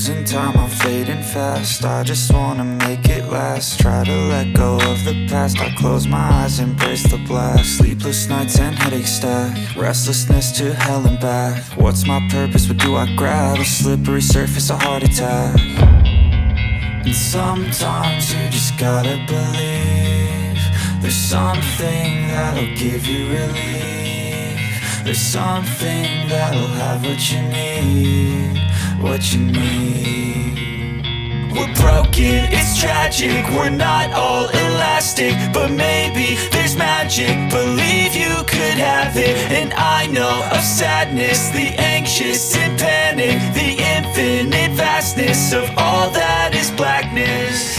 losing time, I'm fading fast. I just wanna make it last. Try to let go of the past. I close my eyes, embrace the blast. Sleepless nights and headaches stack. Restlessness to hell and back. What's my purpose, what do I grab? A slippery surface, a heart attack. And sometimes you just gotta believe there's something that'll give you relief. There's something that'll have what you need, what you need. We're broken, it's tragic, we're not all elastic, but maybe there's magic, believe you could have it. And I know of sadness, the anxious and panic, the infinite vastness of all that is blackness.